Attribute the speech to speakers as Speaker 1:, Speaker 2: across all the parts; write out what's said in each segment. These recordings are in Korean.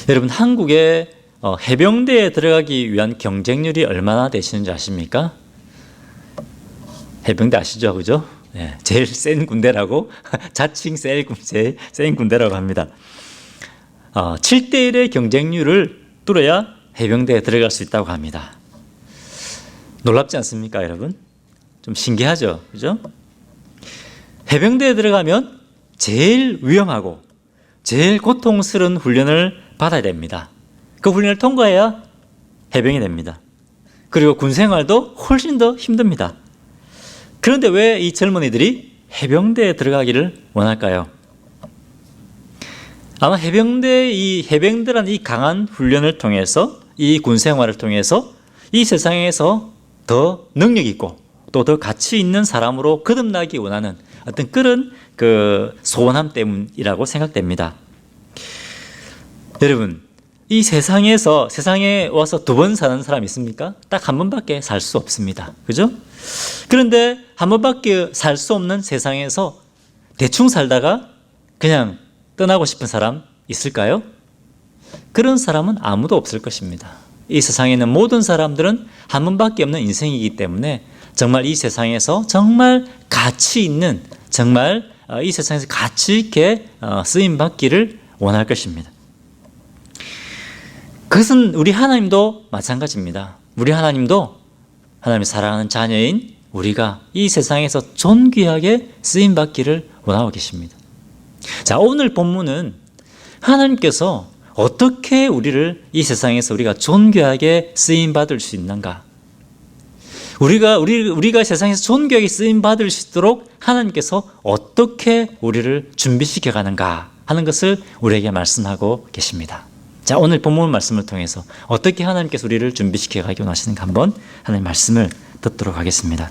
Speaker 1: 여러분, 한국의 해병대에 들어가기 위한 경쟁률이 얼마나 되시는지 아십니까? 해병대 아시죠? 그죠? 네, 제일 센 군대라고 자칭 제일 센 군대라고 합니다. 7대1의 경쟁률을 뚫어야 해병대에 들어갈 수 있다고 합니다. 놀랍지 않습니까, 여러분? 좀 신기하죠? 그죠? 해병대에 들어가면 제일 위험하고 제일 고통스러운 훈련을 받아야 됩니다. 그 훈련을 통과해야 해병이 됩니다. 그리고 군 생활도 훨씬 더 힘듭니다. 그런데 왜 이 젊은이들이 해병대에 들어가기를 원할까요? 아마 해병대라는 이 강한 훈련을 통해서, 이 군 생활을 통해서 이 세상에서 더 능력 있고 또 더 가치 있는 사람으로 거듭나기 원하는 어떤 그런 소원함 때문이라고 생각됩니다. 여러분, 이 세상에 와서 두 번 사는 사람 있습니까? 딱 한 번밖에 살 수 없습니다. 그죠? 그런데 한 번밖에 살 수 없는 세상에서 대충 살다가 그냥 떠나고 싶은 사람 있을까요? 그런 사람은 아무도 없을 것입니다. 이 세상에 있는 모든 사람들은 한 번밖에 없는 인생이기 때문에 정말 이 세상에서 정말 가치 있는, 정말 이 세상에서 가치 있게 쓰임받기를 원할 것입니다. 그것은 우리 하나님도 마찬가지입니다. 우리 하나님도 하나님이 사랑하는 자녀인 우리가 이 세상에서 존귀하게 쓰임받기를 원하고 계십니다. 자, 오늘 본문은 하나님께서 어떻게 우리를 이 세상에서 우리가 존귀하게 쓰임받을 수 있는가? 우리가 세상에서 존귀하게 쓰임받을 수 있도록 하나님께서 어떻게 우리를 준비시켜 가는가 하는 것을 우리에게 말씀하고 계십니다. 자, 오늘 본문 말씀을 통해서 어떻게 하나님께서 우리를 준비시켜 가기 원하시는가 한번 하나님 말씀을 듣도록 하겠습니다.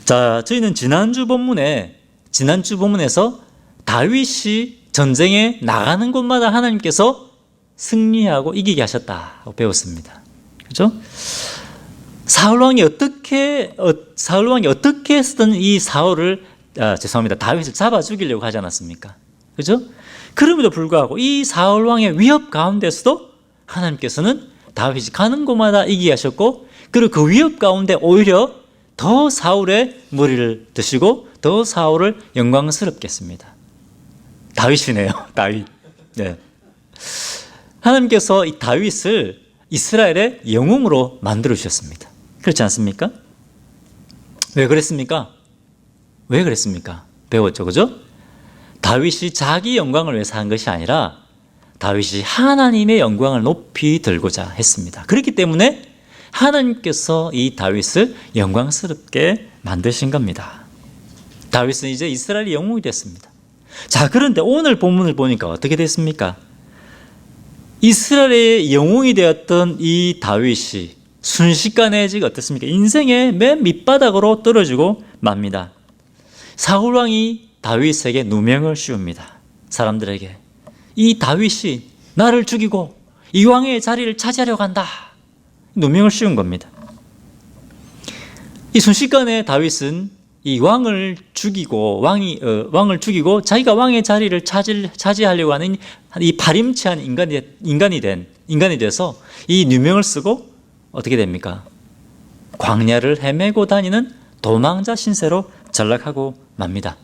Speaker 1: 자, 저희는 지난주 본문에서 다윗이 전쟁에 나가는 곳마다 하나님께서 승리하고 이기게 하셨다고 배웠습니다. 그렇죠? 사울 왕이 어떻게 해서든 이 다윗을 잡아 죽이려고 하지 않았습니까? 그렇죠? 그럼에도 불구하고 이 사울 왕의 위협 가운데서도 하나님께서는 다윗이 가는 곳마다 이기게 하셨고, 그리고 그 위협 가운데 오히려 더 사울의 머리를 드시고 더 사울을 영광스럽게 했습니다. 다윗이네요. 다윗. 네. 하나님께서 이 다윗을 이스라엘의 영웅으로 만들어 주셨습니다. 그렇지 않습니까? 왜 그랬습니까? 배웠죠, 그죠? 다윗이 자기 영광을 위해서 한 것이 아니라 다윗이 하나님의 영광을 높이 들고자 했습니다. 그렇기 때문에 하나님께서 이 다윗을 영광스럽게 만드신 겁니다. 다윗은 이제 이스라엘의 영웅이 됐습니다. 자, 그런데 오늘 본문을 보니까 어떻게 됐습니까? 이스라엘의 영웅이 되었던 이 다윗이 순식간에 지금 어떻습니까? 인생의 맨 밑바닥으로 떨어지고 맙니다. 사울 왕이 다윗에게 누명을 씌웁니다. 사람들에게 이 다윗이 나를 죽이고 이 왕의 자리를 차지하려고 한다. 누명을 씌운 겁니다. 이 순식간에 다윗은 이 왕을 죽이고 자기가 왕의 자리를 차지하려고 하는 이 파렴치한 인간이 돼서 이 누명을 쓰고 어떻게 됩니까? 광야를 헤매고 다니는 도망자 신세로 전락하고 맙니다.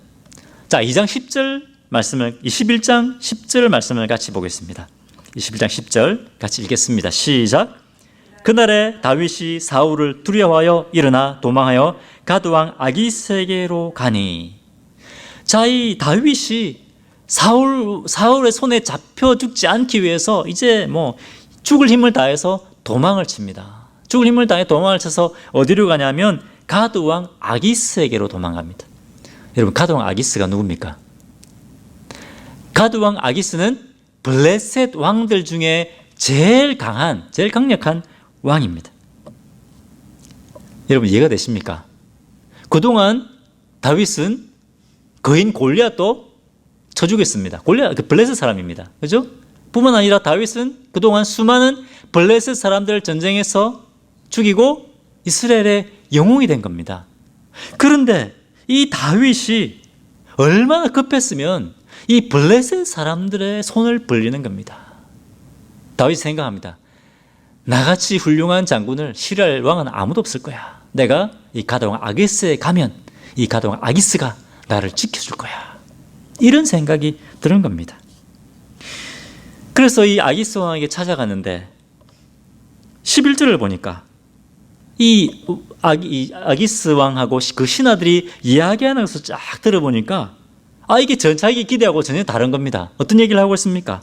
Speaker 1: 자, 21장 10절 말씀을 같이 보겠습니다. 21장 10절 같이 읽겠습니다. 시작. 그날에 다윗이 사울을 두려워하여 일어나 도망하여 가드왕 아기스에게로 가니. 자, 이 다윗이 사울의 손에 잡혀 죽지 않기 위해서 이제 죽을 힘을 다해서 도망을 칩니다. 죽을 힘을 다해 도망을 쳐서 어디로 가냐면 가드왕 아기스에게로 도망갑니다. 여러분, 가드왕 아기스가 누굽니까? 가드왕 아기스는 블레셋 왕들 중에 제일 강력한 왕입니다. 여러분, 이해가 되십니까? 그동안 다윗은 거인 골리앗도 쳐 죽였습니다. 골리앗, 블레셋 사람입니다. 그죠? 뿐만 아니라 다윗은 그동안 수많은 블레셋 사람들을 전쟁에서 죽이고 이스라엘의 영웅이 된 겁니다. 그런데 이 다윗이 얼마나 급했으면 이 블레셋 사람들의 손을 벌리는 겁니다. 다윗이 생각합니다. 나같이 훌륭한 장군을 싫어할 왕은 아무도 없을 거야. 내가 이 가드왕 아기스에 가면 이 가드왕 아기스가 나를 지켜줄 거야. 이런 생각이 드는 겁니다. 그래서 이 아기스 왕에게 찾아갔는데 11절을 보니까 이 아기스 왕하고 그 신하들이 이야기하는 것을 쫙 들어보니까 이게 자기 기대하고 전혀 다른 겁니다. 어떤 얘기를 하고 있습니까?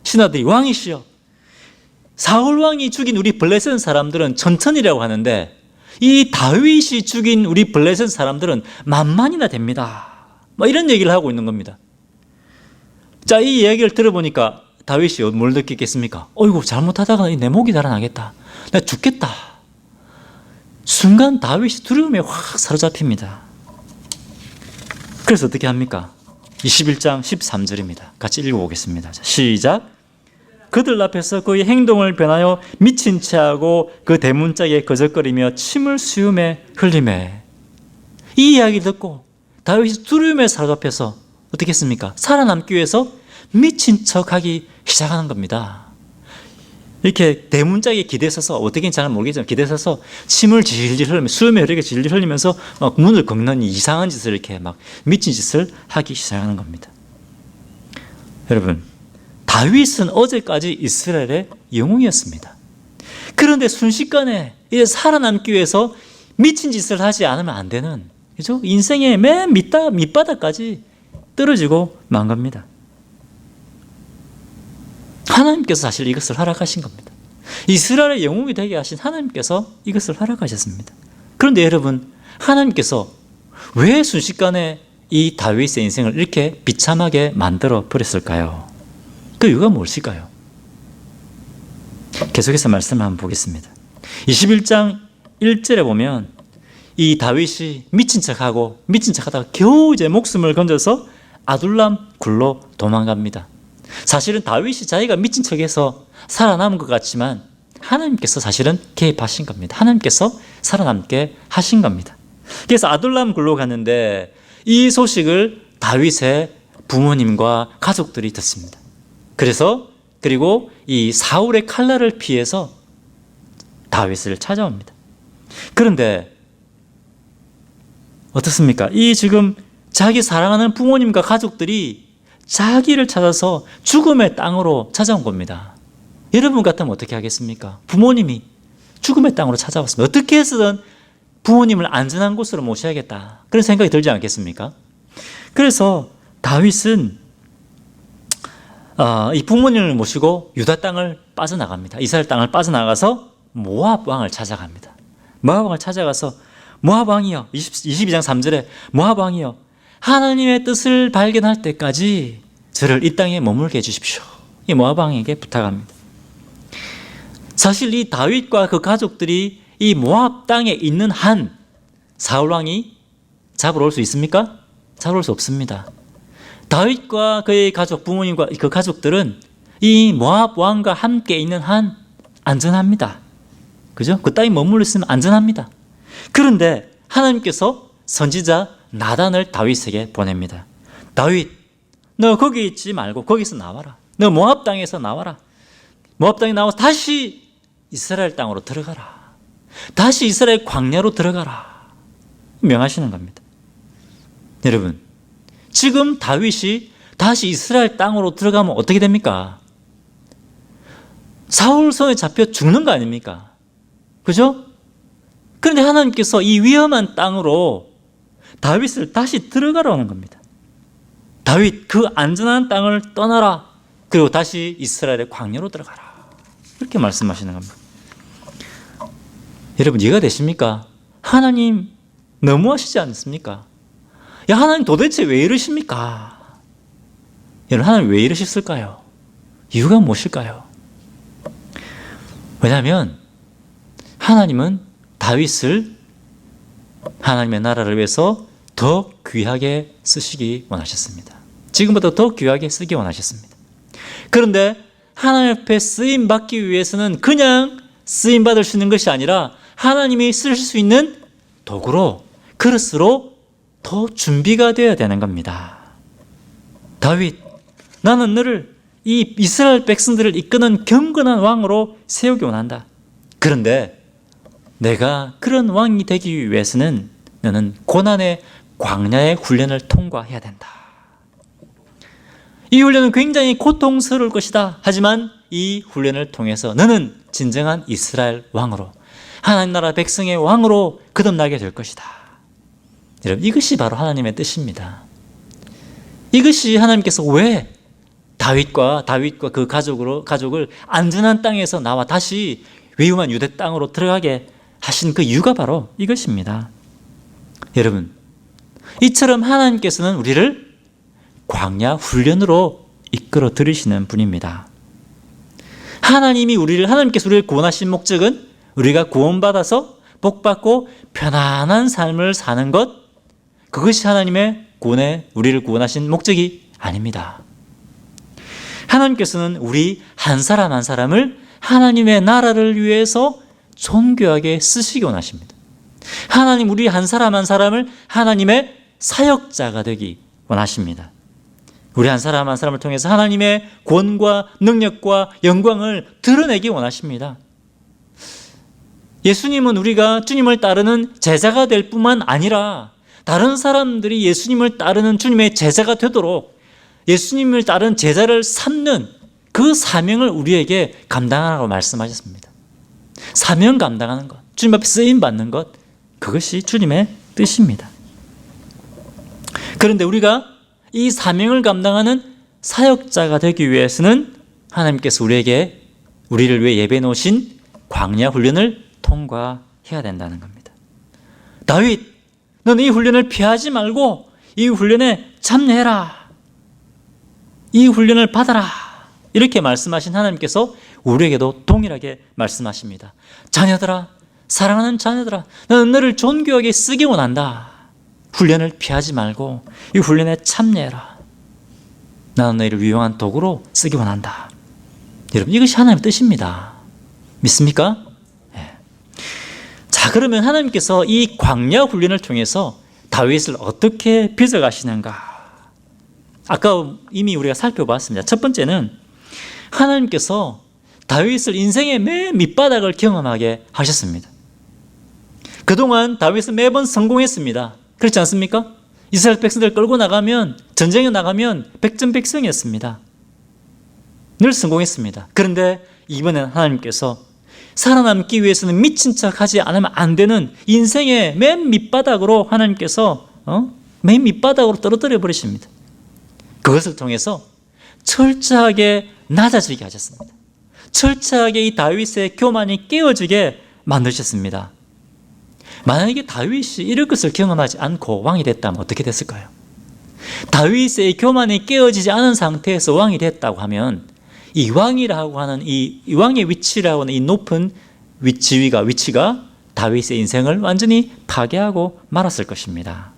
Speaker 1: 신하들이 왕이시여, 사울 왕이 죽인 우리 블레셋 사람들은 천천이라고 하는데 이 다윗이 죽인 우리 블레셋 사람들은 만만이나 됩니다. 이런 얘기를 하고 있는 겁니다. 자, 이 이야기를 들어보니까 다윗이 뭘 느끼겠습니까? 어이구, 잘못하다가 내 목이 달아나겠다. 나 죽겠다. 순간 다윗이 두려움에 확 사로잡힙니다. 그래서 어떻게 합니까? 21장 13절입니다. 같이 읽어보겠습니다. 시작. 그들 앞에서 그의 행동을 변하여 미친 채하고 그 대문짝에 거적거리며 침을 수염에 흘리매. 이 이야기를 듣고 다윗이 두려움에 사로잡혀서 어떻게 했습니까? 살아남기 위해서 미친 척하기 시작하는 겁니다. 이렇게 대문짝에 기대서서 어떻게인지 잘 모르겠지만 기대서서 침을 질질 흘리며 수염에 흐르게 질질 흘리면서 문을 긁는 이상한 짓을 이렇게 막 미친 짓을 하기 시작하는 겁니다. 여러분, 다윗은 어제까지 이스라엘의 영웅이었습니다. 그런데 순식간에 이제 살아남기 위해서 미친 짓을 하지 않으면 안 되는, 그죠? 인생의 맨 밑바닥까지 떨어지고 만 겁니다. 하나님께서 사실 이것을 허락하신 겁니다. 이스라엘의 영웅이 되게 하신 하나님께서 이것을 허락하셨습니다. 그런데 여러분, 하나님께서 왜 순식간에 이 다윗의 인생을 이렇게 비참하게 만들어 버렸을까요? 그 이유가 무엇일까요? 계속해서 말씀을 한번 보겠습니다. 21장 1절에 보면 이 다윗이 미친 척하다가 겨우 이제 목숨을 건져서 아둘람 굴로 도망갑니다. 사실은 다윗이 자기가 미친 척해서 살아남은 것 같지만 하나님께서 사실은 개입하신 겁니다. 하나님께서 살아남게 하신 겁니다. 그래서 아둘람 굴로 갔는데 이 소식을 다윗의 부모님과 가족들이 듣습니다. 그리고 이 사울의 칼날을 피해서 다윗을 찾아옵니다. 그런데 어떻습니까? 이 지금 자기 사랑하는 부모님과 가족들이 자기를 찾아서 죽음의 땅으로 찾아온 겁니다. 여러분 같으면 어떻게 하겠습니까? 부모님이 죽음의 땅으로 찾아왔습니다. 어떻게 해서든 부모님을 안전한 곳으로 모셔야겠다, 그런 생각이 들지 않겠습니까? 그래서 다윗은 이 부모님을 모시고 유다 땅을 빠져나갑니다. 이스라엘 땅을 빠져나가서 모압 왕을 찾아갑니다. 모압 왕을 찾아가서 모압 왕이여, 22장 3절에 모압 왕이여, 하나님의 뜻을 발견할 때까지 저를 이 땅에 머물게 해주십시오. 이 모압 왕에게 부탁합니다. 사실 이 다윗과 그 가족들이 이 모압 땅에 있는 한 사울 왕이 잡으러 올 수 있습니까? 잡으러 올 수 없습니다. 다윗과 그의 가족, 부모님과 그 가족들은 이 모압 왕과 함께 있는 한 안전합니다. 그죠? 그 땅에 머물러 있으면 안전합니다. 그런데 하나님께서 선지자 나단을 다윗에게 보냅니다. 다윗, 너 거기 있지 말고 거기서 나와라. 너 모압 땅에서 나와라. 모압 땅에 나와서 다시 이스라엘 땅으로 들어가라. 다시 이스라엘 광야로 들어가라. 명하시는 겁니다. 여러분, 지금 다윗이 다시 이스라엘 땅으로 들어가면 어떻게 됩니까? 사울 손에 잡혀 죽는 거 아닙니까? 그죠? 그런데 하나님께서 이 위험한 땅으로 다윗을 다시 들어가라는 겁니다. 다윗, 그 안전한 땅을 떠나라. 그리고 다시 이스라엘의 광야로 들어가라. 이렇게 말씀하시는 겁니다. 여러분, 이해가 되십니까? 하나님 너무하시지 않습니까? 야, 하나님 도대체 왜 이러십니까? 여러분, 하나님 왜 이러셨을까요? 이유가 무엇일까요? 왜냐하면 하나님은 다윗을 하나님의 나라를 위해서 더 귀하게 쓰시기 원하셨습니다. 지금보다 더 귀하게 쓰기 원하셨습니다. 그런데 하나님 앞에 쓰임받기 위해서는 그냥 쓰임받을 수 있는 것이 아니라 하나님이 쓰실 수 있는 도구로, 그릇으로 더 준비가 되어야 되는 겁니다. 다윗, 나는 너를 이 이스라엘 백성들을 이끄는 경건한 왕으로 세우기 원한다. 그런데 내가 그런 왕이 되기 위해서는 너는 고난의 광야의 훈련을 통과해야 된다. 이 훈련은 굉장히 고통스러울 것이다. 하지만 이 훈련을 통해서 너는 진정한 이스라엘 왕으로, 하나님 나라 백성의 왕으로 거듭나게 될 것이다. 여러분, 이것이 바로 하나님의 뜻입니다. 이것이 하나님께서 왜 다윗과 그 가족을 안전한 땅에서 나와 다시 위험한 유대 땅으로 들어가게 하신 그 이유가 바로 이것입니다. 여러분, 이처럼 하나님께서는 우리를 광야 훈련으로 이끌어 들이시는 분입니다. 하나님께서 우리를 구원하신 목적은 우리가 구원받아서 복받고 편안한 삶을 사는 것, 그것이 하나님의 우리를 구원하신 목적이 아닙니다. 하나님께서는 우리 한 사람 한 사람을 하나님의 나라를 위해서 존귀하게 쓰시기 원하십니다. 하나님 우리 한 사람 한 사람을 하나님의 사역자가 되기 원하십니다. 우리 한 사람 한 사람을 통해서 하나님의 권과 능력과 영광을 드러내기 원하십니다. 예수님은 우리가 주님을 따르는 제자가 될 뿐만 아니라 다른 사람들이 예수님을 따르는 주님의 제자가 되도록 예수님을 따르는 제자를 삼는 그 사명을 우리에게 감당하라고 말씀하셨습니다. 사명 감당하는 것, 주님 앞에 쓰임 받는 것, 그것이 주님의 뜻입니다. 그런데 우리가 이 사명을 감당하는 사역자가 되기 위해서는 하나님께서 우리를 위해 예배해 놓으신 광야 훈련을 통과해야 된다는 겁니다. 다윗, 너는 이 훈련을 피하지 말고 이 훈련에 참여해라. 이 훈련을 받아라. 이렇게 말씀하신 하나님께서 우리에게도 동일하게 말씀하십니다. 자녀들아, 사랑하는 자녀들아, 나는 너를 존귀하게 쓰기 원한다. 훈련을 피하지 말고 이 훈련에 참여해라. 나는 너희를 유용한 도구로 쓰기 원한다. 여러분, 이것이 하나님의 뜻입니다. 믿습니까? 네. 자, 그러면 하나님께서 이 광야 훈련을 통해서 다윗을 어떻게 빚어가시는가? 아까 이미 우리가 살펴봤습니다. 첫 번째는 하나님께서 다윗을 인생의 맨 밑바닥을 경험하게 하셨습니다. 그동안 다윗은 매번 성공했습니다. 그렇지 않습니까? 이스라엘 백성들 끌고 나가면, 전쟁에 나가면 백전백승이었습니다. 늘 성공했습니다. 그런데 이번엔 하나님께서 살아남기 위해서는 미친 척 하지 않으면 안 되는 인생의 맨 밑바닥으로 하나님께서 맨 밑바닥으로 떨어뜨려 버리십니다. 그것을 통해서 철저하게 낮아지게 하셨습니다. 철저하게 이 다윗의 교만이 깨어지게 만드셨습니다. 만약에 다윗이 이럴 것을 경험하지 않고 왕이 됐다면 어떻게 됐을까요? 다윗의 교만이 깨어지지 않은 상태에서 왕이 됐다고 하면 이 왕이라고 하는 이 왕의 위치라고 하는 이 높은 위치가 다윗의 인생을 완전히 파괴하고 말았을 것입니다.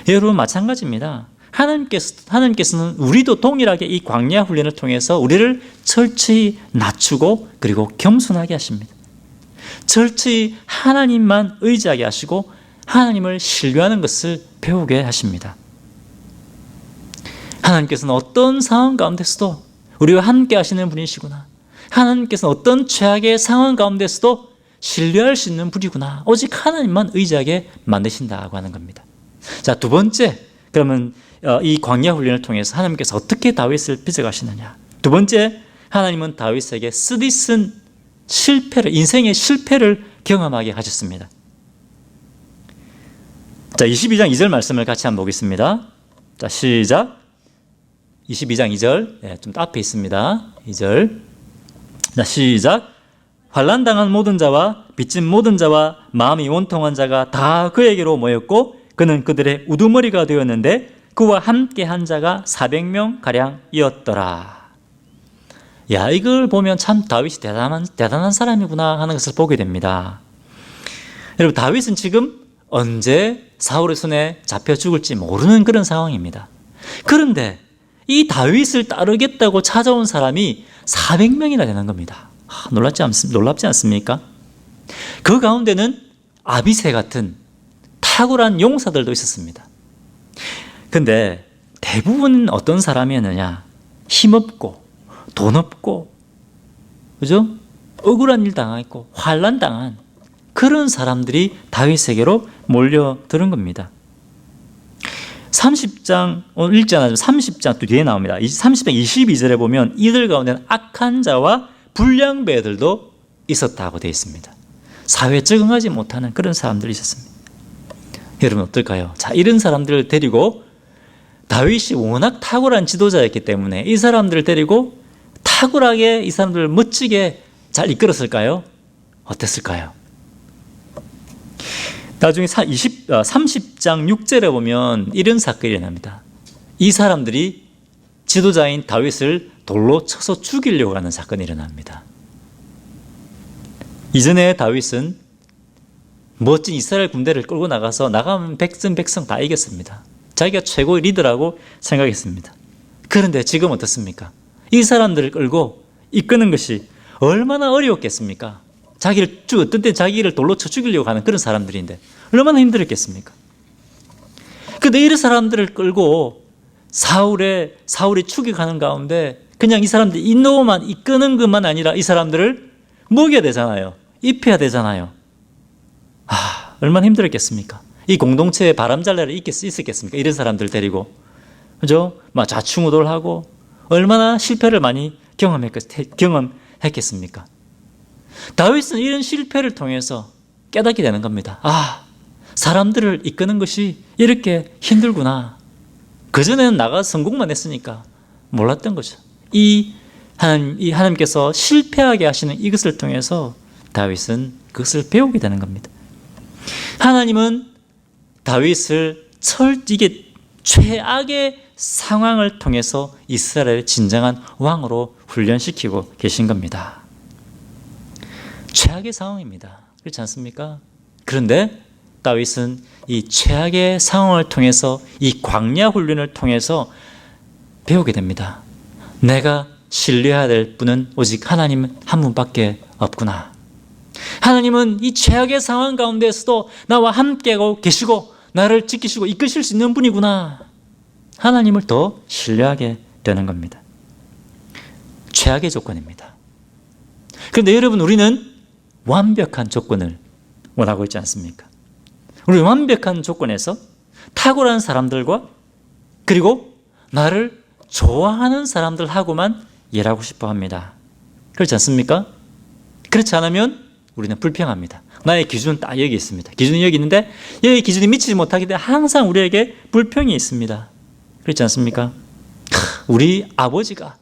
Speaker 1: 여러분, 마찬가지입니다. 하나님께서는 우리도 동일하게 이 광야 훈련을 통해서 우리를 철저히 낮추고 그리고 겸손하게 하십니다. 철저히 하나님만 의지하게 하시고 하나님을 신뢰하는 것을 배우게 하십니다. 하나님께서는 어떤 상황 가운데서도 우리와 함께 하시는 분이시구나. 하나님께서는 어떤 최악의 상황 가운데서도 신뢰할 수 있는 분이구나. 오직 하나님만 의지하게 만드신다고 하는 겁니다. 자, 두 번째, 그러면 이 광야 훈련을 통해서 하나님께서 어떻게 다윗을 빚어가시느냐. 두 번째, 하나님은 다윗에게 쓰디쓴 인생의 실패를 경험하게 하셨습니다. 자, 22장 2절 말씀을 같이 한번 보겠습니다. 자, 시작. 22장 2절, 좀 앞에 있습니다. 2절. 자, 시작. 환난당한 모든 자와 빚진 모든 자와 마음이 원통한 자가 다 그에게로 모였고 그는 그들의 우두머리가 되었는데 그와 함께 한 자가 400명 가량이었더라. 야, 이걸 보면 참 다윗이 대단한 사람이구나 하는 것을 보게 됩니다. 여러분, 다윗은 지금 언제 사울의 손에 잡혀 죽을지 모르는 그런 상황입니다. 그런데 이 다윗을 따르겠다고 찾아온 사람이 400명이나 되는 겁니다. 놀랍지 않습니까? 그 가운데는 아비새 같은 탁월한 용사들도 있었습니다. 근데 대부분 어떤 사람이었느냐? 힘없고 돈 없고, 그죠? 억울한 일 당했고 환난 당한 그런 사람들이 다윗에게로 몰려드는 겁니다. 30장 오늘 읽지 않았지만 30장 또 뒤에 나옵니다. 30장 22절에 보면 이들 가운데는 악한 자와 불량배들도 있었다고 되어 있습니다. 사회에 적응하지 못하는 그런 사람들이 있었습니다. 여러분 어떨까요? 자, 이런 사람들을 데리고 다윗이 워낙 탁월한 지도자였기 때문에 이 사람들을 데리고 탁월하게 이 사람들을 멋지게 잘 이끌었을까요? 어땠을까요? 나중에 30장 6절에 보면 이런 사건이 일어납니다. 이 사람들이 지도자인 다윗을 돌로 쳐서 죽이려고 하는 사건이 일어납니다. 이전에 다윗은 멋진 이스라엘 군대를 끌고 나가면 백성 다 이겼습니다. 자기가 최고의 리더라고 생각했습니다. 그런데 지금 어떻습니까? 이 사람들을 끌고 이끄는 것이 얼마나 어려웠겠습니까? 어떤 때 자기를 돌로 쳐 죽이려고 하는 그런 사람들인데 얼마나 힘들었겠습니까? 근데 이런 사람들을 끌고 사울이 추격하는 가운데 그냥 이 사람들 인도만 이끄는 것만 아니라 이 사람들을 먹여야 되잖아요. 입혀야 되잖아요. 얼마나 힘들었겠습니까? 이 공동체에 바람잘 날이 있었겠습니까? 이런 사람들 데리고. 그죠? 막 좌충우돌하고 얼마나 실패를 많이 경험했겠습니까? 다윗은 이런 실패를 통해서 깨닫게 되는 겁니다. 사람들을 이끄는 것이 이렇게 힘들구나. 그전에는 나가 성공만 했으니까 몰랐던 거죠. 이 하나님께서 실패하게 하시는 이것을 통해서 다윗은 그것을 배우게 되는 겁니다. 하나님은 다윗을 이게 최악의 상황을 통해서 이스라엘의 진정한 왕으로 훈련시키고 계신 겁니다. 최악의 상황입니다. 그렇지 않습니까? 그런데 다윗은 이 최악의 상황을 통해서 이 광야 훈련을 통해서 배우게 됩니다. 내가 신뢰해야 될 분은 오직 하나님 한 분밖에 없구나. 하나님은 이 최악의 상황 가운데서도 나와 함께 계시고 나를 지키시고 이끄실 수 있는 분이구나. 하나님을 더 신뢰하게 되는 겁니다. 최악의 조건입니다. 그런데 여러분, 우리는 완벽한 조건을 원하고 있지 않습니까? 우리 완벽한 조건에서 탁월한 사람들과 그리고 나를 좋아하는 사람들하고만 일하고 싶어 합니다. 그렇지 않습니까? 그렇지 않으면 우리는 불평합니다. 나의 기준은 딱 여기 있습니다. 기준이 여기 있는데 여기 기준이 미치지 못하기 때문에 항상 우리에게 불평이 있습니다. 그렇지 않습니까? 우리 아버지가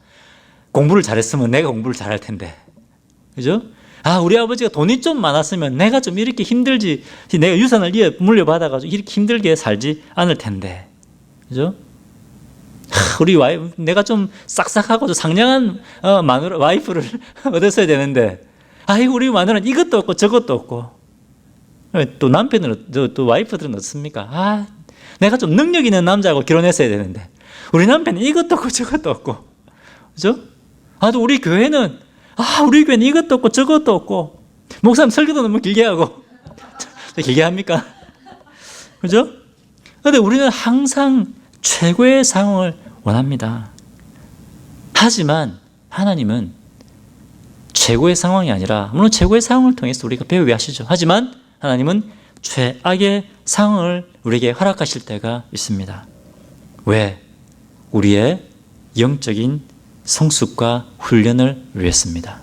Speaker 1: 공부를 잘했으면 내가 공부를 잘할 텐데, 그죠? 우리 아버지가 돈이 좀 많았으면 내가 좀 이렇게 힘들지, 내가 유산을 물려받아가지고 이렇게 힘들게 살지 않을 텐데, 그죠? 우리 내가 좀 싹싹하고 상냥한 마누라 와이프를 얻었어야 되는데, 우리 마누라는 이것도 없고 저것도 없고. 또 남편은 또 와이프들은 어떻습니까? 내가 좀 능력 있는 남자하고 결혼했어야 되는데 우리 남편은 이것도 없고 저것도 없고, 그죠? 또 우리 교회는 이것도 없고 저것도 없고, 목사님 설교도 너무 길게 하고 길게 합니까? 그죠? 그런데 우리는 항상 최고의 상황을 원합니다. 하지만 하나님은 최고의 상황이 아니라, 물론 최고의 상황을 통해서 우리가 배우게 하시죠. 하지만 하나님은 최악의 상황을 우리에게 허락하실 때가 있습니다. 왜? 우리의 영적인 성숙과 훈련을 위해서입니다.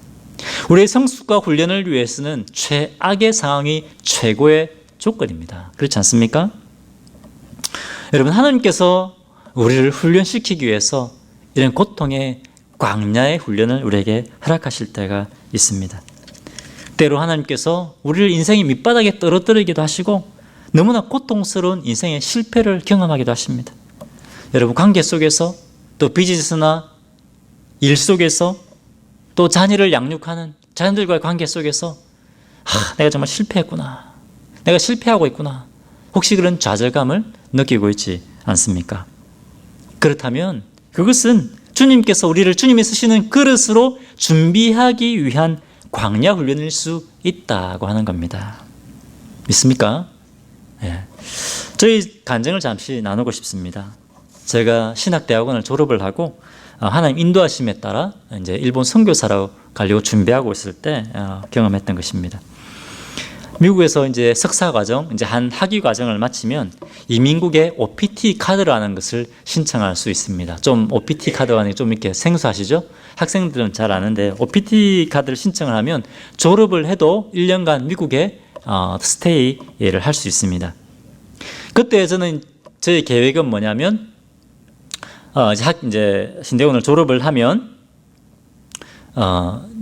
Speaker 1: 우리의 성숙과 훈련을 위해서는 최악의 상황이 최고의 조건입니다. 그렇지 않습니까? 여러분, 하나님께서 우리를 훈련시키기 위해서 이런 고통의 광야의 훈련을 우리에게 허락하실 때가 있습니다. 때로 하나님께서 우리를 인생의 밑바닥에 떨어뜨리기도 하시고 너무나 고통스러운 인생의 실패를 경험하기도 하십니다. 여러분, 관계 속에서 또 비즈니스나 일 속에서 또 자녀를 양육하는 자녀들과의 관계 속에서 내가 정말 실패했구나, 내가 실패하고 있구나, 혹시 그런 좌절감을 느끼고 있지 않습니까? 그렇다면 그것은 주님께서 우리를 주님이 쓰시는 그릇으로 준비하기 위한 광야 훈련일 수 있다고 하는 겁니다. 믿습니까? 네. 저희 간증을 잠시 나누고 싶습니다. 제가 신학대학원을 졸업을 하고 하나님 인도하심에 따라 이제 일본 선교사로 가려고 준비하고 있을 때 경험했던 것입니다. 미국에서 이제 석사 과정, 이제 한 학위 과정을 마치면 이민국에 OPT 카드라는 것을 신청할 수 있습니다. 좀 OPT 카드가 좀 이렇게 생소하시죠? 학생들은 잘 아는데 OPT 카드를 신청을 하면 졸업을 해도 1년간 미국에 스테이를 할 수 있습니다. 그때 저는 저의 계획은 뭐냐면 이제 신대원을 졸업을 하면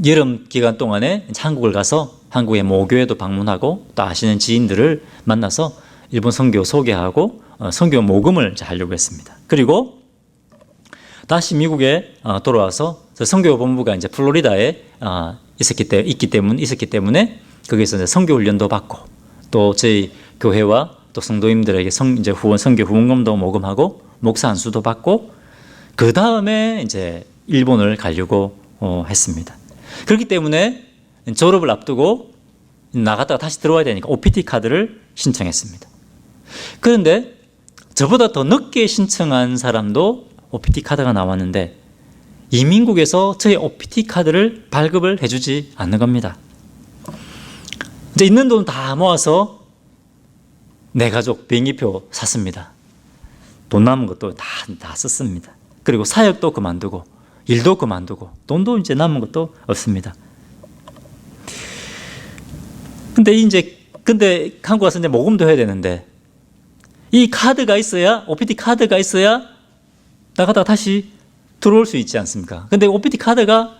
Speaker 1: 여름 기간 동안에 한국을 가서 한국의 모교회도 방문하고 또 아시는 지인들을 만나서 일본 선교 소개하고 선교 모금을 하려고 했습니다. 그리고 다시 미국에 돌아와서 선교 본부가 이제 플로리다에 있기 때문에 거기서 이제 선교 훈련도 받고 또 저희 교회와 또 성도님들에게 이제 선교 후원금도 모금하고 목사 안수도 받고 그 다음에 이제 일본을 가려고 했습니다. 그렇기 때문에 졸업을 앞두고 나갔다가 다시 들어와야 되니까 OPT 카드를 신청했습니다. 그런데 저보다 더 늦게 신청한 사람도 OPT 카드가 나왔는데 이민국에서 저희 OPT 카드를 발급을 해주지 않는 겁니다. 이제 있는 돈 다 모아서 내 가족 비행기표 샀습니다. 돈 남은 것도 다 썼습니다. 그리고 사역도 그만두고 일도 그만두고 돈도 이제 남은 것도 없습니다. 근데 한국 와서 이제 모금도 해야 되는데 이 카드가 있어야 OPT 카드가 있어야 나가다가 다시 들어올 수 있지 않습니까? 근데 OPT 카드가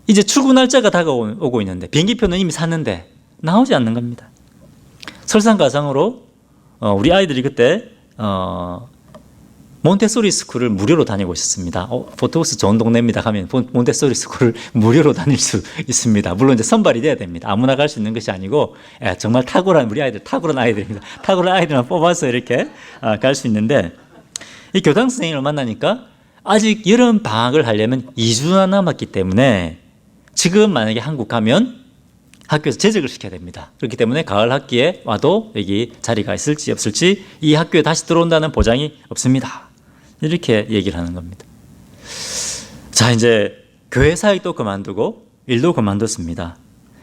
Speaker 1: 이제 출국 날짜가 다가오고 있는데 비행기표는 이미 샀는데 나오지 않는 겁니다. 설상가상으로 우리 아이들이 그때 몬테소리 스쿨을 무료로 다니고 있었습니다. 포트호스 좋은 동네입니다. 가면 몬테소리 스쿨을 무료로 다닐 수 있습니다. 물론 이제 선발이 돼야 됩니다. 아무나 갈 수 있는 것이 아니고 정말 탁월한 우리 아이들, 탁월한 아이들입니다. 탁월한 아이들만 뽑아서 이렇게 갈 수 있는데 이 교장 선생님을 만나니까 아직 여름 방학을 하려면 2주나 남았기 때문에 지금 만약에 한국 가면 학교에서 재직을 시켜야 됩니다. 그렇기 때문에 가을 학기에 와도 여기 자리가 있을지 없을지 이 학교에 다시 들어온다는 보장이 없습니다. 이렇게 얘기를 하는 겁니다. 자, 이제 교회 사역도 그만두고 일도 그만뒀습니다.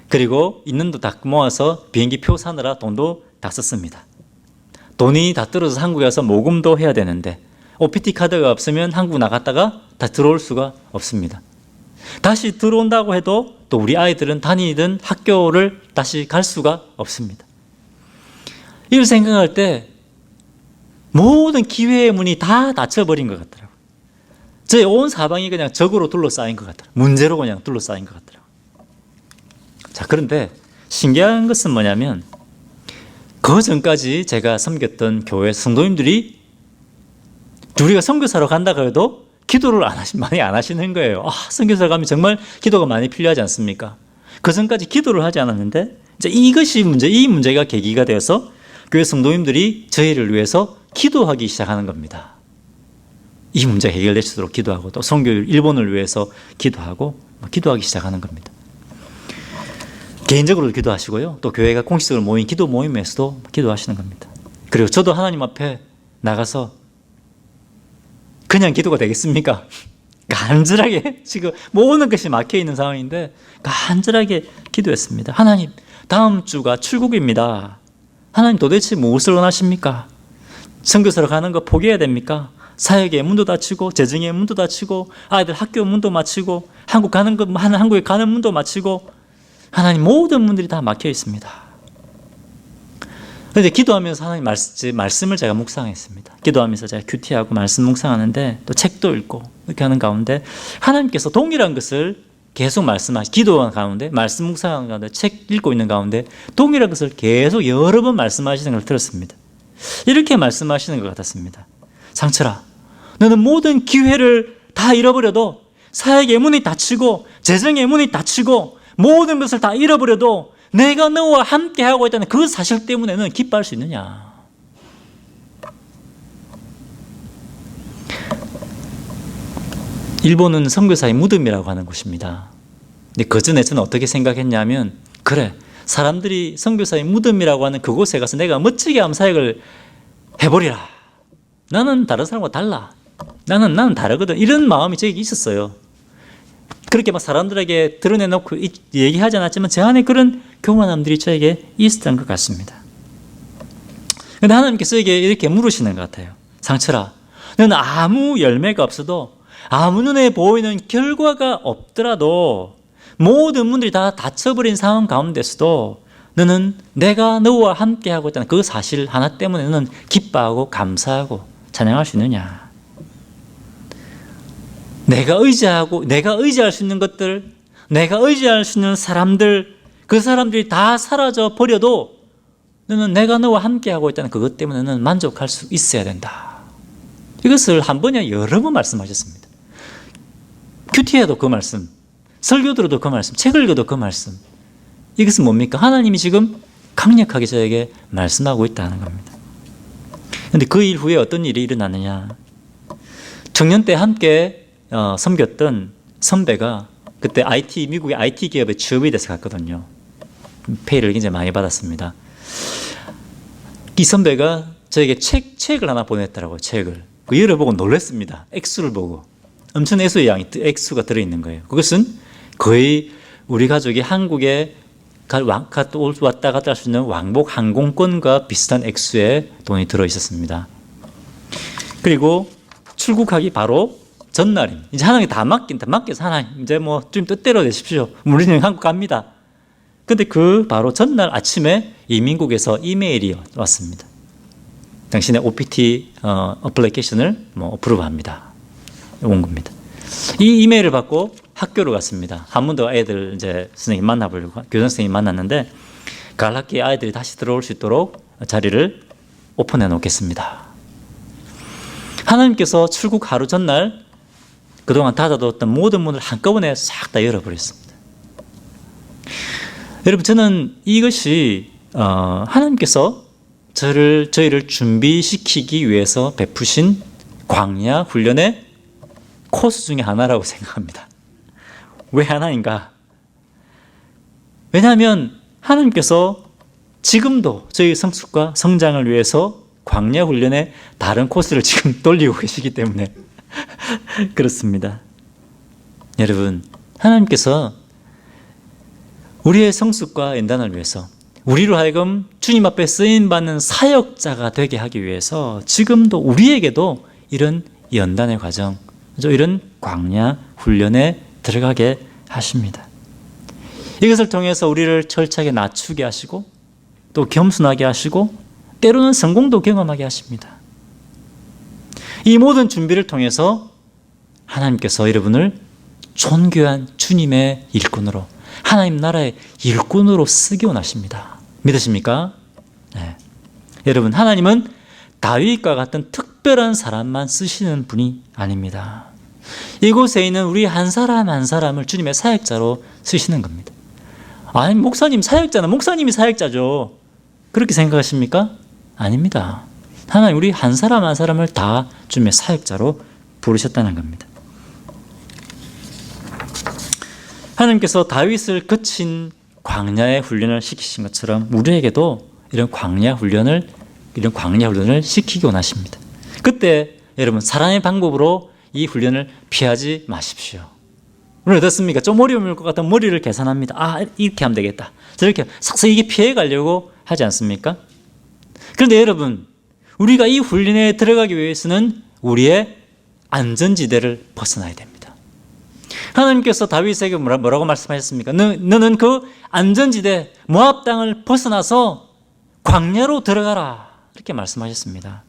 Speaker 1: 그리고 있는 돈 다 모아서 비행기 표 사느라 돈도 다 썼습니다. 돈이 다 떨어져서 한국에 와서 모금도 해야 되는데 OPT 카드가 없으면 한국 나갔다가 다 들어올 수가 없습니다. 다시 들어온다고 해도 또 우리 아이들은 다니던 학교를 다시 갈 수가 없습니다. 이걸 생각할 때 모든 기회의 문이 다 닫혀버린 것 같더라고요. 저희 온 사방이 그냥 적으로 둘러싸인 것 같더라고요. 문제로 그냥 둘러싸인 것 같더라고요. 자, 그런데 신기한 것은 뭐냐면 그 전까지 제가 섬겼던 교회 성도님들이 우리가 선교사로 간다 그래도 기도를 많이 안 하시는 거예요. 선교사 가면 정말 기도가 많이 필요하지 않습니까? 그 전까지 기도를 하지 않았는데 이제 이 문제가 계기가 되어서 교회 성도님들이 저희를 위해서 기도하기 시작하는 겁니다. 이 문제가 해결되도록 기도하고 또 선교 일본을 위해서 기도하고 기도하기 시작하는 겁니다. 개인적으로도 기도하시고요. 또 교회가 공식적으로 모인 기도 모임에서도 기도하시는 겁니다. 그리고 저도 하나님 앞에 나가서 그냥 기도가 되겠습니까? 간절하게 지금 모든 것이 막혀있는 상황인데 간절하게 기도했습니다. 하나님, 다음 주가 출국입니다. 하나님 도대체 무엇을 원하십니까? 선교사로 가는 거 포기해야 됩니까? 사역의 문도 닫히고 재정의 문도 닫히고 아이들 학교 문도 마치고 한국에 가는 문도 마치고 하나님 모든 문들이 다 막혀 있습니다. 그런데 기도하면서 하나님 말씀을 제가 묵상했습니다. 기도하면서 제가 큐티하고 말씀 묵상하는데 또 책도 읽고 이렇게 하는 가운데 하나님께서 동일한 것을 계속 기도하는 가운데 말씀 묵상하는 가운데 책 읽고 있는 가운데 동일한 것을 계속 여러 번 말씀하시는 걸 들었습니다. 이렇게 말씀하시는 것 같았습니다. 상철아, 너는 모든 기회를 다 잃어버려도 사역의 문이 닫히고 재정의 문이 닫히고 모든 것을 다 잃어버려도 내가 너와 함께하고 있다는 그 사실 때문에 너는 기뻐할 수 있느냐? 일본은 선교사의 무덤이라고 하는 곳입니다. 근데 그 전에 저는 어떻게 생각했냐면 그래, 사람들이 선교사의 무덤이라고 하는 그곳에 가서 내가 멋지게 암사역을 해버리라. 나는 다른 사람과 달라. 나는 다르거든. 이런 마음이 저에게 있었어요. 그렇게 막 사람들에게 드러내놓고 얘기하지 않았지만 제 안에 그런 교만함들이 저에게 있었던 것 같습니다. 그런데 하나님께서 저에게 이렇게 물으시는 것 같아요. 상철아, 너는 아무 열매가 없어도 아무 눈에 보이는 결과가 없더라도 모든 문들이 다 닫혀버린 상황 가운데서도 너는 내가 너와 함께하고 있다는 그 사실 하나 때문에 너는 기뻐하고 감사하고 찬양할 수 있느냐? 내가 의지할 수 있는 것들, 내가 의지할 수 있는 사람들, 그 사람들이 다 사라져 버려도 너는 내가 너와 함께하고 있다는 그것 때문에 너는 만족할 수 있어야 된다. 이것을 한 번이나 여러 번 말씀하셨습니다. 큐티에도 그 말씀, 설교 들어도 그 말씀, 책을 읽어도 그 말씀. 이것은 뭡니까? 하나님이 지금 강력하게 저에게 말씀하고 있다는 겁니다. 그런데 그 일 후에 어떤 일이 일어나느냐? 청년 때 함께 섬겼던 선배가 그때 미국의 IT 기업에 취업이 돼서 갔거든요. 페이를 굉장히 많이 받았습니다. 이 선배가 저에게 책을 하나 보냈더라고요. 책을. 그 열어보고 놀랐습니다. 액수를 보고. 엄청 액수가 들어있는 거예요. 그것은 거의 우리 가족이 한국에 왔다 갔다 할 수 있는 왕복 항공권과 비슷한 액수의 돈이 들어있었습니다. 그리고 출국하기 바로 전날입니다. 이제 하나님 다 맡겨서 하나님 이제 뭐 좀 뜻대로 되십시오. 우리는 한국 갑니다. 근데 그 바로 전날 아침에 이민국에서 이메일이 왔습니다. 당신의 OPT 어플리케이션을 어프로브합니다. 온 겁니다. 이 이메일을 받고 학교로 갔습니다. 한 번 더 애들 이제 선생님 만나보려고 교장 선생님 만났는데 가을 학기에 아이들이 다시 들어올 수 있도록 자리를 오픈해 놓겠습니다. 하나님께서 출국 하루 전날 그동안 닫아뒀던 모든 문을 한꺼번에 싹 다 열어버렸습니다. 여러분, 저는 이것이 하나님께서 저희를 준비시키기 위해서 베푸신 광야 훈련의 코스 중에 하나라고 생각합니다. 왜 하나인가? 왜냐하면 하나님께서 지금도 저희 성숙과 성장을 위해서 광야 훈련의 다른 코스를 지금 돌리고 계시기 때문에 그렇습니다. 여러분, 하나님께서 우리의 성숙과 연단을 위해서 우리로 하여금 주님 앞에 쓰임받는 사역자가 되게 하기 위해서 지금도 우리에게도 이런 연단의 과정, 이런 광야 훈련에 들어가게 하십니다. 이것을 통해서 우리를 철저하게 낮추게 하시고 또 겸손하게 하시고 때로는 성공도 경험하게 하십니다. 이 모든 준비를 통해서 하나님께서 여러분을 존귀한 주님의 일꾼으로, 하나님 나라의 일꾼으로 쓰기 원하십니다. 믿으십니까? 네. 여러분, 하나님은 다윗과 같은 특별한 사람만 쓰시는 분이 아닙니다. 이곳에 있는 우리 한 사람 한 사람을 주님의 사역자로 쓰시는 겁니다. 아니, 사역자는 목사님이 사역자죠. 그렇게 생각하십니까? 아닙니다. 하나님 우리 한 사람 한 사람을 다 주님의 사역자로 부르셨다는 겁니다. 하나님께서 다윗을 거친 광야의 훈련을 시키신 것처럼 우리에게도 이런 광야 훈련을 시키기 원하십니다. 그때 여러분, 사랑의 방법으로 이 훈련을 피하지 마십시오. 오늘 어떻습니까? 좀 어려울 것 같으면 머리를 계산합니다. 이렇게 하면 되겠다. 저렇게 싹싹 이게 피해 가려고 하지 않습니까? 그런데 여러분, 우리가 이 훈련에 들어가기 위해서는 우리의 안전지대를 벗어나야 됩니다. 하나님께서 다윗에게 뭐라고 말씀하셨습니까? 너는 그 안전지대 모압 땅을 벗어나서 광야로 들어가라, 이렇게 말씀하셨습니다.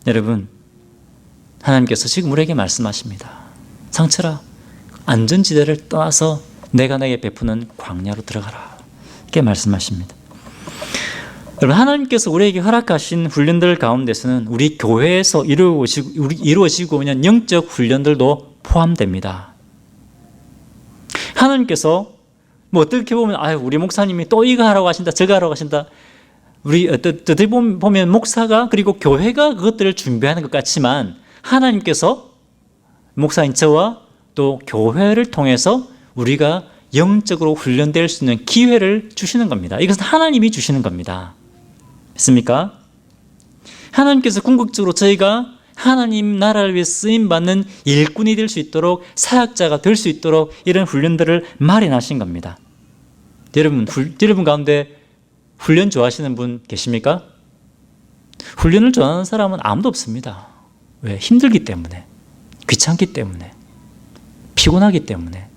Speaker 1: 여러분, 하나님께서 지금 우리에게 말씀하십니다. 상철아, 안전지대를 떠나서 내가 내게 베푸는 광야로 들어가라, 이렇게 말씀하십니다. 여러분, 하나님께서 우리에게 허락하신 훈련들 가운데서는 우리 교회에서 이루어지고 있는 영적 훈련들도 포함됩니다. 하나님께서 어떻게 보면 우리 목사님이 또 이거 하라고 하신다, 저거 하라고 하신다. 우리 어떻게 보면 목사가 그리고 교회가 그것들을 준비하는 것 같지만 하나님께서 목사인 저와 또 교회를 통해서 우리가 영적으로 훈련될 수 있는 기회를 주시는 겁니다. 이것은 하나님이 주시는 겁니다. 믿습니까? 하나님께서 궁극적으로 저희가 하나님 나라를 위해 쓰임받는 일꾼이 될 수 있도록, 사역자가 될 수 있도록 이런 훈련들을 마련하신 겁니다. 여러분 가운데 훈련 좋아하시는 분 계십니까? 훈련을 좋아하는 사람은 아무도 없습니다. 왜? 힘들기 때문에, 귀찮기 때문에, 피곤하기 때문에,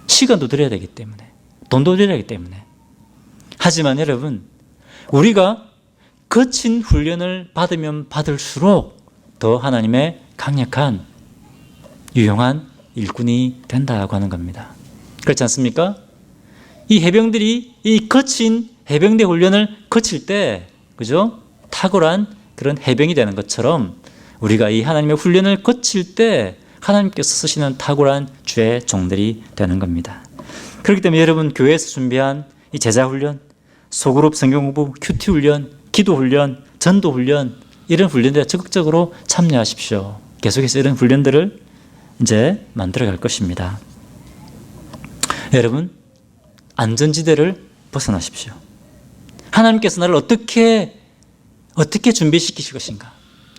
Speaker 1: 시간도 들여야 되기 때문에, 돈도 들여야 하기 때문에. 하지만 여러분, 우리가 거친 훈련을 받으면 받을수록 더 하나님의 강력한 유용한 일꾼이 된다고 하는 겁니다. 그렇지 않습니까? 이 해병들이 이 거친 해병대 훈련을 거칠 때, 그죠? 탁월한 그런 해병이 되는 것처럼 우리가 이 하나님의 훈련을 거칠 때 하나님께서 쓰시는 탁월한 주의 종들이 되는 겁니다. 그렇기 때문에 여러분, 교회에서 준비한 이 제자 훈련, 소그룹 성경 공부, 큐티 훈련, 기도 훈련, 전도 훈련, 이런 훈련들에 적극적으로 참여하십시오. 계속해서 이런 훈련들을 이제 만들어 갈 것입니다. 여러분, 안전지대를 벗어나십시오. 하나님께서 나를 어떻게 준비시키실 것인가?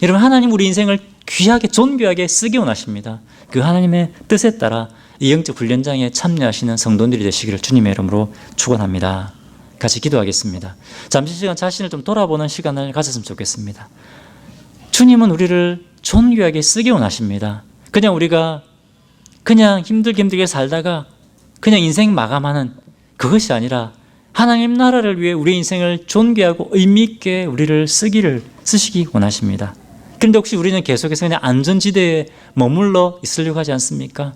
Speaker 1: 여러분, 하나님 우리 인생을 귀하게 존귀하게 쓰기 원하십니다. 그 하나님의 뜻에 따라 이 영적 훈련장에 참여하시는 성도들이 되시기를 주님의 이름으로 축원합니다. 같이 기도하겠습니다. 잠시 시간 자신을 좀 돌아보는 시간을 가졌으면 좋겠습니다. 주님은 우리를 존귀하게 쓰기 원하십니다. 그냥 우리가 그냥 힘들게 살다가 그냥 인생 마감하는 그것이 아니라 하나님 나라를 위해 우리 인생을 존귀하고 의미 있게 우리를 쓰시기 원하십니다. 그런데 혹시 우리는 계속해서 그냥 안전지대에 머물러 있으려고 하지 않습니까?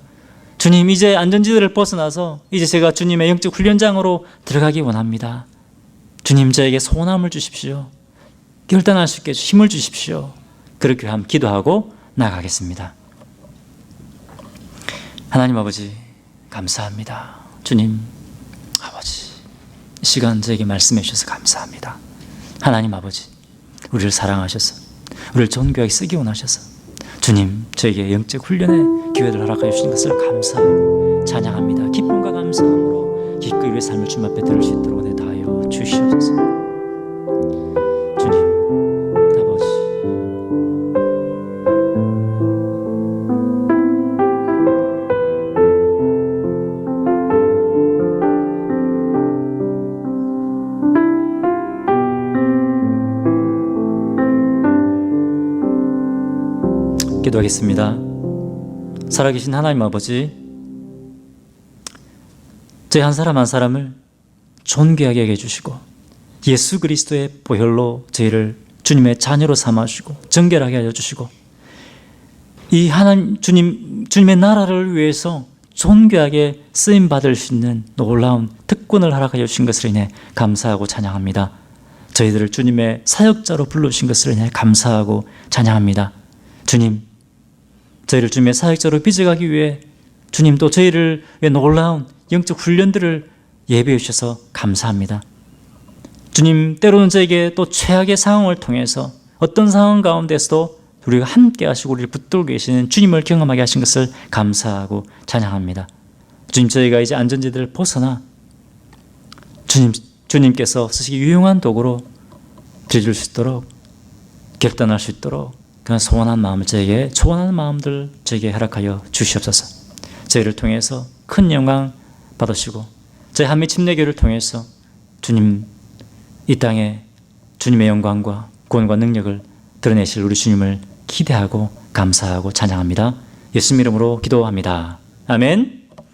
Speaker 1: 주님, 이제 안전지대를 벗어나서 이제 제가 주님의 영적 훈련장으로 들어가기 원합니다. 주님, 저에게 소원함을 주십시오. 결단할 수 있게 힘을 주십시오. 그렇게 함 기도하고 나가겠습니다. 하나님 아버지, 감사합니다. 주님 아버지, 이 시간 저에게 말씀해 주셔서 감사합니다. 하나님 아버지, 우리를 사랑하셔서 우리를 존귀하게 쓰기 원하셔서 주님, 저에게 영적 훈련의 기회를 허락하여 주신 것을 감사하고 찬양합니다. 기쁨과 감사함으로 기꺼이 우리의 삶을 주님 앞에 드릴 수 있도록 내다하여 주시옵소서. 주님 아버지, 기도하겠습니다. 살아계신 하나님 아버지, 저희 한 사람 한 사람을 존귀하게 여겨 주시고 예수 그리스도의 보혈로 저희를 주님의 자녀로 삼아주시고 정결하게 하여 주시고 이 하나님 주님의 나라를 위해서 존귀하게 쓰임 받을 수 있는 놀라운 특권을 허락하여 주신 것을 인해 감사하고 찬양합니다. 저희들을 주님의 사역자로 불러주신 것을 인해 감사하고 찬양합니다. 주님, 저희를 주님의 사역자로 빚어가기 위해 주님 또 저희를 위해 놀라운 영적 훈련들을 예비해 주셔서 감사합니다. 주님, 때로는 저에게 또 최악의 상황을 통해서 어떤 상황 가운데서도 우리가 함께 하시고 우리를 붙들고 계시는 주님을 경험하게 하신 것을 감사하고 찬양합니다. 주님, 저희가 이제 안전지대를 벗어나 주님께서 쓰시기 유용한 도구로 드릴 수 있도록, 결단할 수 있도록 그런 소원한 마음을 저에게, 초원하는 마음들 저에게 허락하여 주시옵소서. 저희를 통해서 큰 영광 받으시고 저희 한미 침례교를 통해서 주님 이 땅에 주님의 영광과 구원과 능력을 드러내실 우리 주님을 기대하고 감사하고 찬양합니다. 예수님 이름으로 기도합니다. 아멘.